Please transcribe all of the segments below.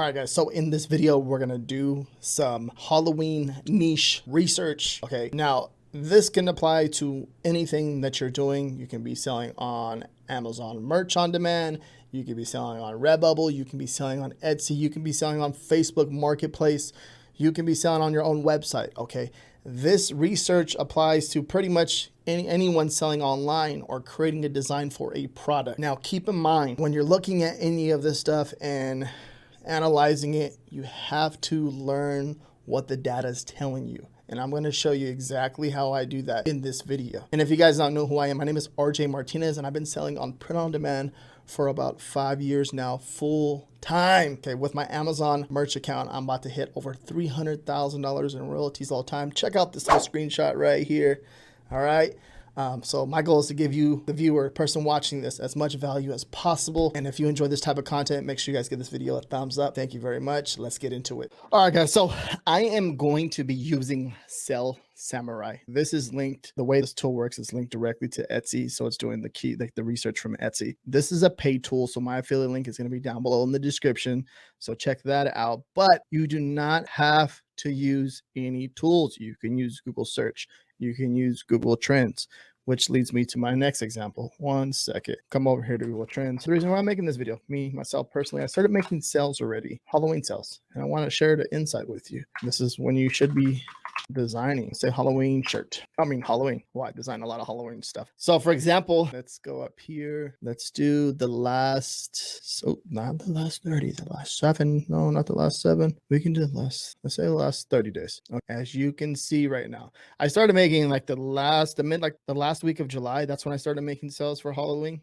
All right, guys, so in this video, we're gonna do some Halloween niche research. Okay, now this can apply to anything that you're doing. You can be selling on Amazon merch on demand. You can be selling on Redbubble. You can be selling on Etsy. You can be selling on Facebook Marketplace. You can be selling on your own website. Okay, this research applies to pretty much anyone selling online or creating a design for a product. Now, keep in mind when you're looking at any of this stuff and analyzing it, you have to learn what the data is telling you. And I'm going to show you exactly how I do that in this video. And if you guys don't know who I am, my name is RJ Martinez, and I've been selling on print on demand for about 5 years now, full time. Okay, with my Amazon merch account, I'm about to hit over $300,000 in royalties all time. Check out this little screenshot right here. All right. So my goal is to give you, the viewer, person watching this, as much value as possible. And if you enjoy this type of content, make sure you guys give this video a thumbs up. Thank you very much. Let's get into it. All right, guys. So I am going to be using Sell Samurai. This is linked, the way this tool works is linked directly to Etsy. So it's doing the research from Etsy. This is a paid tool. So my affiliate link is going to be down below in the description. So check that out. But you do not have to use any tools. You can use Google search. You can use Google Trends, which leads me to my next example. One second. Come over here to Google Trends. The reason why I'm making this video, myself personally, I started making sales already, Halloween sales, and I want to share the insight with you. This is when you should be designing, say Halloween shirt. Halloween. Why? Design a lot of Halloween stuff. So for example, let's go up here. Let's do the last, not the last 30, the last 7. No, not the last 7. We can do the last, let's say the last 30 days. Okay. As you can see right now, I started making like the last week of July. That's when I started making sales for Halloween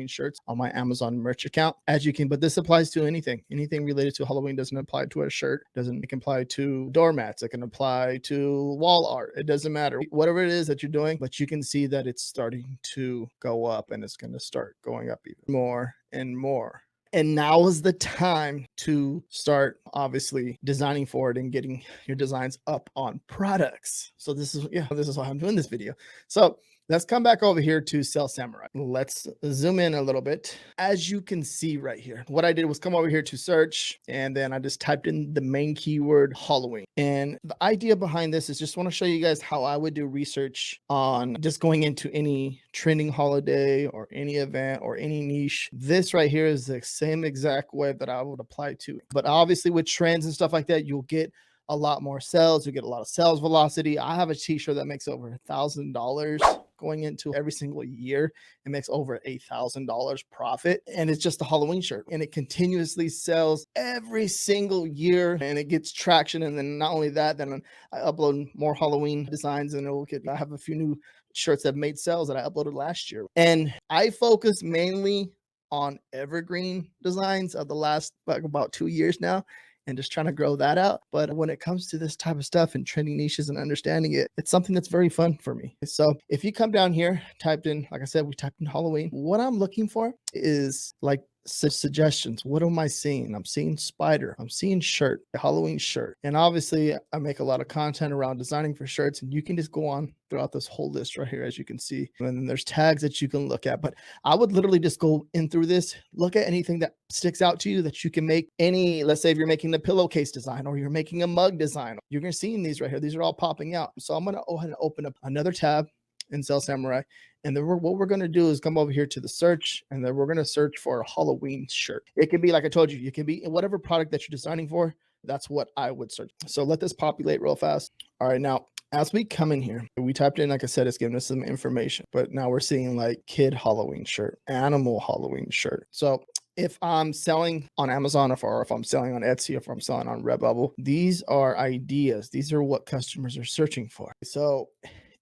shirts on my Amazon merch account. As you can, but this applies to anything related to Halloween. Doesn't apply to a shirt. It can apply to doormats. It can apply to wall art. It doesn't matter. Whatever it is that you're doing, but you can see that it's starting to go up, and it's going to start going up even more and more. And now is the time to start obviously designing for it and getting your designs up on products. So this is why I'm doing this video. So let's come back over here to Sell Samurai. Let's zoom in a little bit. As you can see right here, what I did was come over here to search, and then I just typed in the main keyword Halloween. And the idea behind this is just want to show you guys how I would do research on just going into any trending holiday or any event or any niche. This right here is the same exact way that I would apply to it. But obviously with trends and stuff like that, you'll get a lot more sales. You get a lot of sales velocity. I have a t-shirt that makes over $1,000 going into every single year. It makes over $8,000 profit, and it's just a Halloween shirt, and it continuously sells every single year, and it gets traction. And then not only that, then I upload more Halloween designs, and I have a few new shirts that made sales that I uploaded last year. And I focus mainly on evergreen designs of the last about 2 years now, and just trying to grow that out. But when it comes to this type of stuff and trending niches and understanding it, it's something that's very fun for me. So if you come down here, like I said, we typed in Halloween. What I'm looking for is like suggestions. What am I seeing? I'm seeing spider. I'm seeing shirt, a Halloween shirt. And obviously I make a lot of content around designing for shirts, and you can just go on throughout this whole list right here, as you can see. And then there's tags that you can look at, but I would literally just go in through this, look at anything that sticks out to you that you can make. Let's say if you're making the pillowcase design or you're making a mug design, you're going to see these right here. These are all popping out. So I'm going to go ahead and open up another tab in Sell Samurai. And then what we're going to do is come over here to the search, and then we're going to search for a Halloween shirt. It can be, like I told you, it can be whatever product that you're designing for. That's what I would search. So let this populate real fast. All right. Now, as we come in here, we typed in, like I said, it's giving us some information, but now we're seeing like kid Halloween shirt, animal Halloween shirt. So if I'm selling on Amazon, or if I'm selling on Etsy, or if I'm selling on Redbubble, these are ideas. These are what customers are searching for. So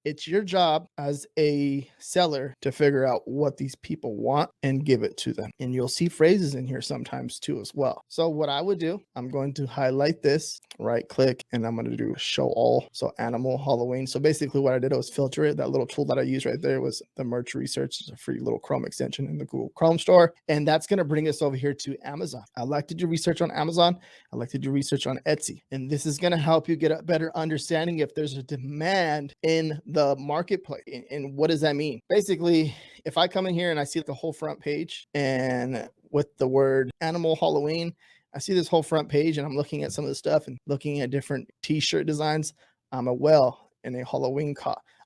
it's your job as a seller to figure out what these people want and give it to them. And you'll see phrases in here sometimes too as well. So what I would do, I'm going to highlight this, right click, and I'm going to do show all. So animal Halloween. So basically what I did was filter it. That little tool that I used right there was the merch research. It's a free little Chrome extension in the Google Chrome store. And that's going to bring us over here to Amazon. I like to do research on Amazon. I like to do research on Etsy. And this is going to help you get a better understanding if there's a demand in the marketplace. And what does that mean? Basically, if I come in here and I see the whole front page and with the word animal Halloween, I see this whole front page and I'm looking at some of the stuff and looking at different t-shirt designs. I'm a well in a Halloween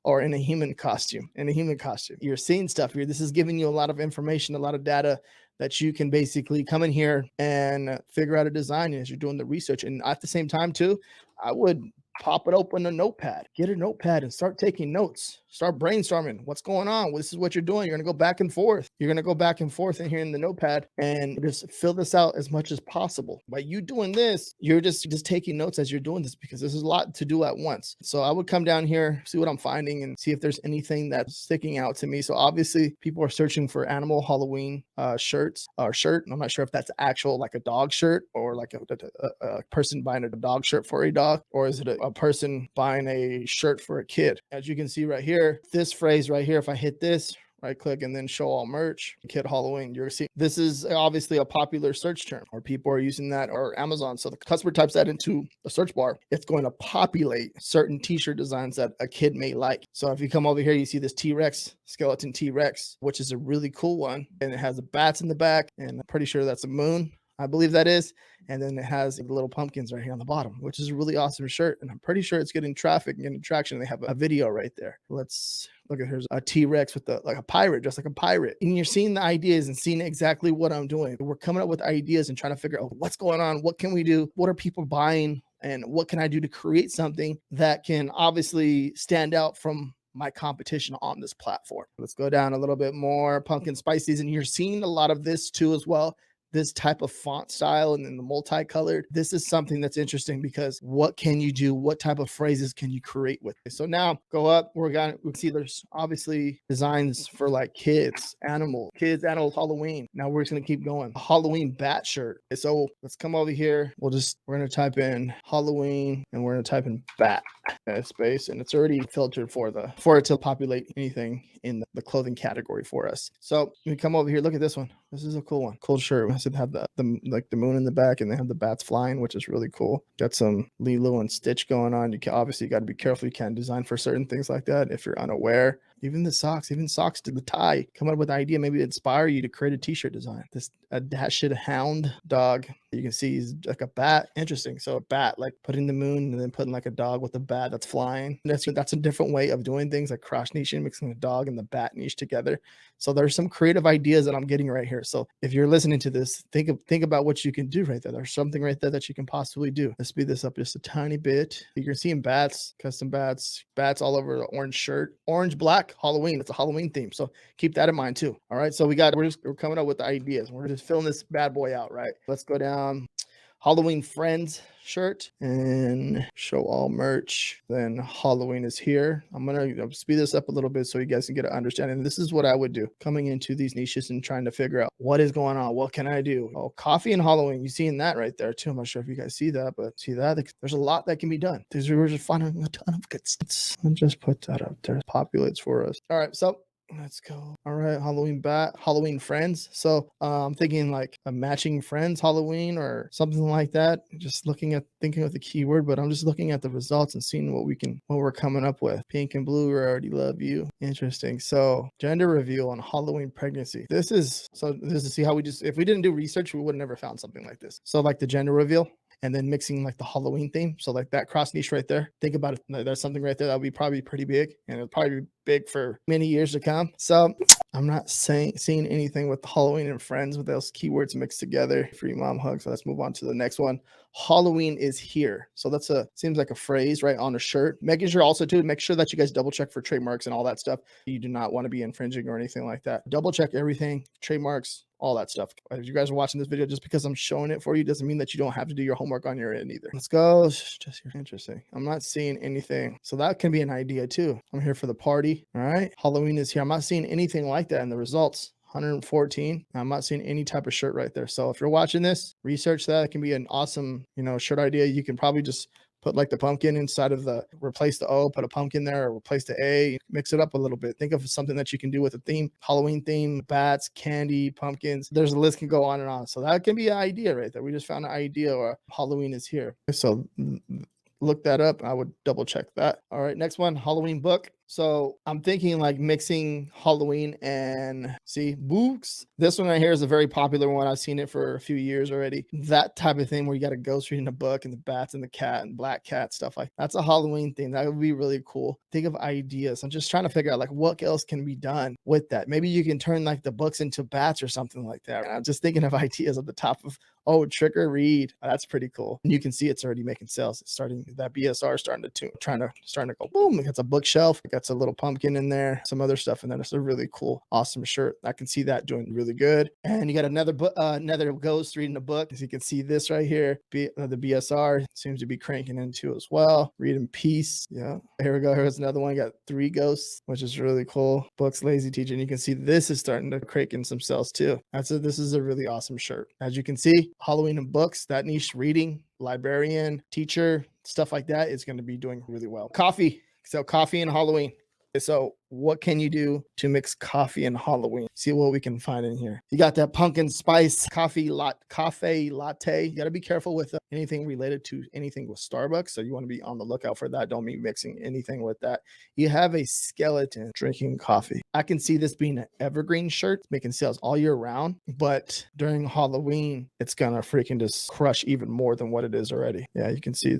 or in a human costume. You're seeing stuff here. This is giving you a lot of information, a lot of data that you can basically come in here and figure out a design as you're doing the research. And at the same time too, I would pop it open a notepad, get a notepad and start taking notes, start brainstorming what's going on. This is what you're doing. You're going to go back and forth. You're going to go back and forth in here in the notepad and just fill this out as much as possible. By you doing this, you're just taking notes as you're doing this, because this is a lot to do at once. So I would come down here, see what I'm finding and see if there's anything that's sticking out to me. So obviously people are searching for animal Halloween shirts or shirt. I'm not sure if that's actual like a dog shirt or like a person buying a dog shirt for a dog, or is it a person buying a shirt for a kid. As you can see right here, this phrase right here, if I hit this, right click and then show all merch, kid Halloween, you're seeing this is obviously a popular search term, or people are using that, or Amazon. So the customer types that into the search bar, it's going to populate certain t-shirt designs that a kid may like. So if you come over here, you see this T-Rex, skeleton T-Rex, which is a really cool one, and it has the bats in the back, and I'm pretty sure that's a moon, I believe that is. And then it has the little pumpkins right here on the bottom, which is a really awesome shirt. And I'm pretty sure it's getting traffic and getting traction. They have a video right there. Let's look at, here's a T-Rex with like a pirate, just like a pirate. And you're seeing the ideas and seeing exactly what I'm doing. We're coming up with ideas and trying to figure out what's going on. What can we do? What are people buying? And what can I do to create something that can obviously stand out from my competition on this platform? Let's go down a little bit more. Pumpkin spice season. You're seeing a lot of this too as well. This type of font style and then the multicolored. This is something that's interesting, because what can you do? What type of phrases can you create with it? So now go up, we see there's obviously designs for like kids, animals, Halloween. Now we're just going to keep going. A Halloween bat shirt. So let's come over here. We're going to type in Halloween and we're going to type in bat space, and it's already filtered for it to populate anything in the clothing category for us. So we come over here, look at this one. This is a cool one, cool shirt. It have the like the moon in the back, and they have the bats flying, which is really cool. Got some Lilo and Stitch going on. You can obviously got to be careful. You can't design for certain things like that if you're unaware. Even the socks to the tie. Come up with an idea, maybe inspire you to create a t-shirt design. This a dashed hound dog. You can see he's like a bat. Interesting. So a bat, like putting the moon and then putting like a dog with a bat that's flying. That's a different way of doing things, like cross niching, mixing the dog and the bat niche together. So there's some creative ideas that I'm getting right here. So if you're listening to this, think about what you can do right there. There's something right there that you can possibly do. Let's speed this up just a tiny bit. You're seeing bats, custom bats all over the orange shirt, orange, black, Halloween. It's a Halloween theme. So keep that in mind too. All right. So we're coming up with the ideas. We're just filling this bad boy out, right? Let's go down. Halloween Friends shirt and show all merch. Then Halloween is here. I'm gonna speed this up a little bit so you guys can get an understanding. This is what I would do coming into these niches and trying to figure out what is going on. What can I do? Oh, coffee and Halloween. You seeing that right there too? I'm not sure if you guys see that, but see that there's a lot that can be done. We're just finding a ton of good stuff. I'll just put that up there. Populates for us. All right, so let's go. All right, Halloween Friends. So I'm thinking like a matching Friends Halloween or something like that. Just thinking of the keyword, but I'm just looking at the results and seeing what we're coming up with. Pink and blue, I already love you. Interesting. So gender reveal on Halloween pregnancy. This is see how if we didn't do research, we would have never found something like this. So like the gender reveal, and then mixing like the Halloween theme. So like that cross niche right there. Think about it. There's something right there that would be probably pretty big, and it'll probably be big for many years to come. So I'm not seeing anything with Halloween and Friends with those keywords mixed together. Free mom hug. So let's move on to the next one. Halloween is here. So that's seems like a phrase right on a shirt. Making sure also to make sure that you guys double check for trademarks and all that stuff. You do not want to be infringing or anything like that. Double check everything, trademarks, all that stuff. If you guys are watching this video, just because I'm showing it for you doesn't mean that you don't have to do your homework on your end either. Let's go. Just interesting. I'm not seeing anything. So that can be an idea too. I'm here for the party. All right. Halloween is here. I'm not seeing anything like that in the results. 114. I'm not seeing any type of shirt right there. So if you're watching this, research that. It can be an awesome, shirt idea. You can probably just put like the pumpkin inside of replace the O, put a pumpkin there, or replace the A, mix it up a little bit. Think of something that you can do with a theme, Halloween theme, bats, candy, pumpkins. There's a list can go on and on. So that can be an idea right there. We just found an idea, or Halloween is here. So look that up. I would double check that. All right, next one, Halloween book. So I'm thinking like mixing Halloween and see books. This one right here is a very popular one. I've seen it for a few years already. That type of thing where you got a ghost reading a book and the bats and the cat and black cat stuff like that's a Halloween thing. That would be really cool. Think of ideas. I'm just trying to figure out like what else can be done with that. Maybe you can turn like the books into bats or something like that. I'm just thinking of ideas at the top of trick or read. That's pretty cool. And you can see it's already making sales. It's starting that BSR starting to go boom. It's a bookshelf. It got a little pumpkin in there, some other stuff in there. It's a really cool, awesome shirt. I can see that doing really good. And you got another book, another ghost reading a book. As you can see this right here, the BSR seems to be cranking into as well. Read in peace. Yeah. Here we go. Here's another one. Got 3 ghosts, which is really cool. Books, lazy teacher. And you can see this is starting to crank in some sales too. This is a really awesome shirt. As you can see, Halloween and books, that niche reading, librarian, teacher, stuff like that is going to be doing really well. Coffee. So coffee and Halloween. So what can you do to mix coffee and Halloween? See what we can find in here. You got that pumpkin spice cafe latte. You got to be careful with anything related to anything with Starbucks. So you want to be on the lookout for that. Don't be mixing anything with that. You have a skeleton drinking coffee. I can see this being an evergreen shirt, making sales all year round. But during Halloween, it's going to freaking just crush even more than what it is already. Yeah, you can see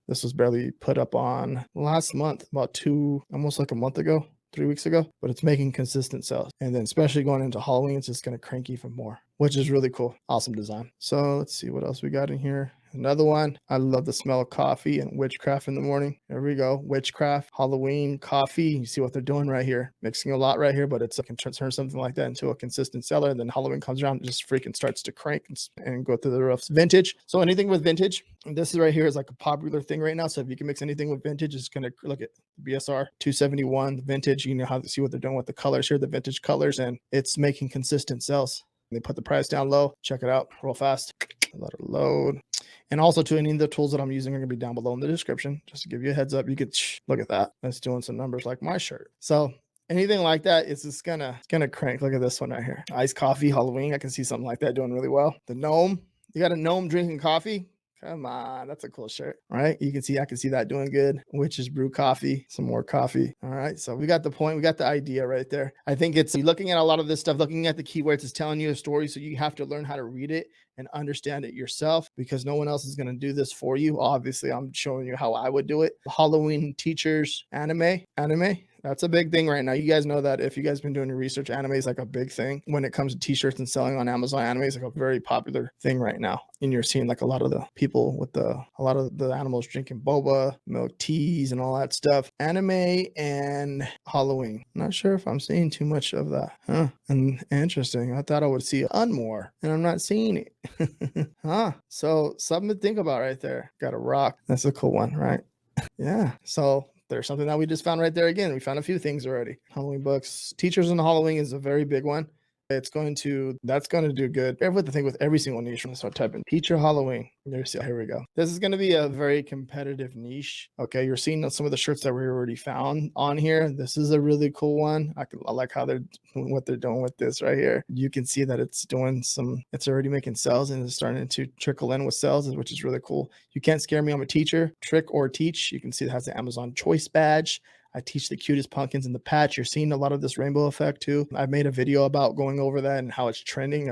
this was barely put up on last month, almost like a month ago, 3 weeks ago, but it's making consistent sales. And then especially going into Halloween, it's just going to crank even more, which is really cool. Awesome design. So let's see what else we got in here. Another one. I love the smell of coffee and witchcraft in the morning. There we go. Witchcraft, Halloween, coffee. You see what they're doing right here. Mixing a lot right here, but it's like can turn something like that into a consistent seller. And then Halloween comes around and just freaking starts to crank and go through the roofs. Vintage. So anything with vintage. This is right here is like a popular thing right now. So if you can mix anything with vintage, it's going to look at BSR 271, the vintage. You know how to see what they're doing with the colors here, the vintage colors, and it's making consistent sales. They put the price down low. Check it out real fast. Let it load. And also to any of the tools that I'm using are going to be down below in the description. Just to give you a heads up, you could look at that. That's doing some numbers like my shirt. So anything like that, it's just gonna crank. Look at this one right here. Iced coffee, Halloween. I can see something like that doing really well. The gnome. You got a gnome drinking coffee? Come on, that's a cool shirt, right? I can see that doing good. Witch's brew coffee, some more coffee. All right, so we got the point, we got the idea right there. I think it's looking at a lot of this stuff, looking at the keywords, it's telling you a story, so you have to learn how to read it and understand it yourself because no one else is going to do this for you. Obviously, I'm showing you how I would do it. Halloween teachers, anime. That's a big thing right now. You guys know that if you guys been doing your research, anime is like a big thing when it comes to t-shirts and selling on Amazon. Anime is like a very popular thing right now. And you're seeing like a lot of the people with a lot of the animals drinking boba, milk teas and all that stuff. Anime and Halloween. Not sure if I'm seeing too much of that. And interesting. I thought I would see more and I'm not seeing it. So something to think about right there. Got a rock. That's a cool one, right? Yeah. So there's something that we just found right there again. We found a few things already. Halloween books. Teachers in Halloween is a very big one. That's going to do good. Everything with every single niche. I'm going to start typing teacher Halloween. Here we go. This is going to be a very competitive niche. Okay, you're seeing some of the shirts that we already found on here. This is a really cool one. I like how what they're doing with this right here. You can see that it's already making sales and it's starting to trickle in with sales, which is really cool. You can't scare me. I'm a teacher. Trick or teach. You can see it has the Amazon Choice badge. I teach the cutest pumpkins in the patch. You're seeing a lot of this rainbow effect too. I've made a video about going over that and how it's trending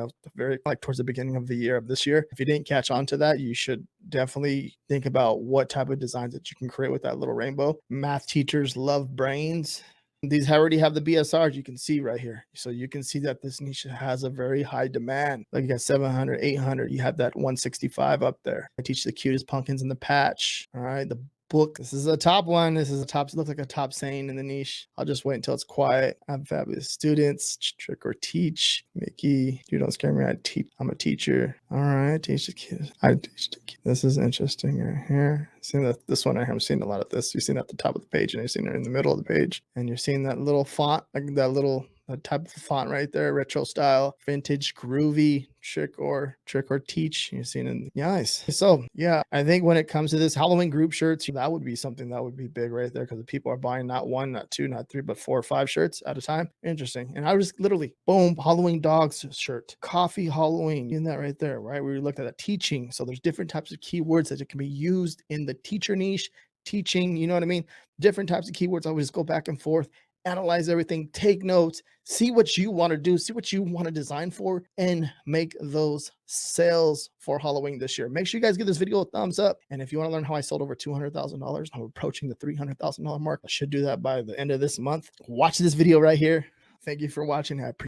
towards the beginning of the year of this year. If you didn't catch on to that, you should definitely think about what type of designs that you can create with that little rainbow. Math teachers love brains. These already have the BSRs you can see right here. So you can see that this niche has a very high demand. Like you got 700, 800. You have that 165 up there. I teach the cutest pumpkins in the patch. All right. The book. This is a top one. This is a top, looks like a top saying in the niche. I'll just wait until it's quiet. I have fabulous students. Trick or teach. Mickey, you don't scare me. I'm a teacher. All right. Teach the kids. I teach the kids. This is interesting right here. Seeing that this one right here, I'm seeing a lot of this. You're seeing at the top of the page and you're seeing it in the middle of the page. And you're seeing that little font, like that type of font right there, retro style, vintage, groovy, trick or teach. You're seeing it. Nice. So yeah, I think when it comes to this Halloween group shirts, that would be something that would be big right there because the people are buying not one, not two, not three, but 4 or 5 shirts at a time. Interesting. And I was literally, boom, Halloween dogs shirt, coffee Halloween, in that right there, right? We looked at that teaching. So there's different types of keywords that can be used in the teacher niche teaching, you know what I mean? Different types of keywords. I always go back and forth, analyze everything, take notes, see what you want to do, see what you want to design for, and make those sales for Halloween this year. Make sure you guys give this video a thumbs up. And if you want to learn how I sold over $200,000, I'm approaching the $300,000 mark. I should do that by the end of this month. Watch this video right here. Thank you for watching. I appreciate